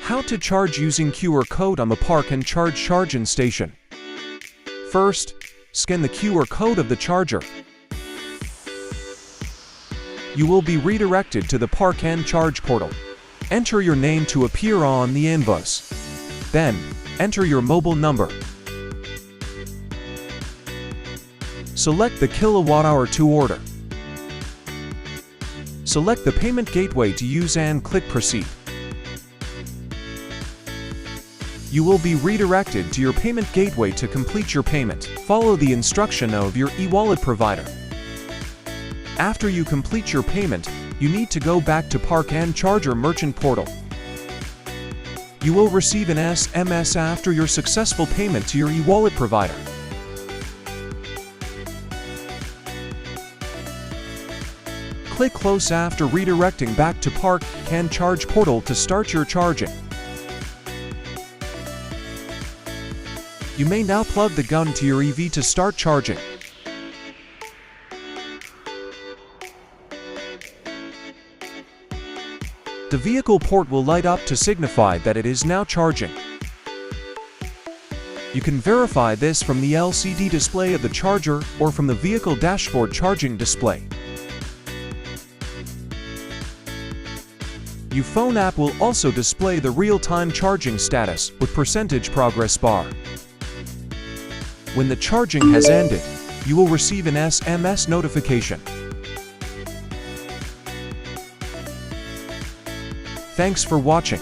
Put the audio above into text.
How to charge using QR code on the Park and Charge charging station. First, scan the QR code of the charger. You will be redirected to the Park and Charge portal. Enter your name to appear on the invoice. Then, enter your mobile number. Select the kilowatt-hour to order. Select the payment gateway to use and click Proceed. You will be redirected to your payment gateway to complete your payment. Follow the instruction of your e-wallet provider. After you complete your payment, you need to go back to Park and Charger merchant portal. You will receive an SMS after your successful payment to your e-wallet provider. Click Close after redirecting back to Park and Charge portal to start your charging. You may now plug the gun to your EV to start charging. The vehicle port will light up to signify that it is now charging. You can verify this from the LCD display of the charger or from the vehicle dashboard charging display. Your phone app will also display the real-time charging status with percentage progress bar. When the charging has ended, you will receive an SMS notification. Thanks for watching.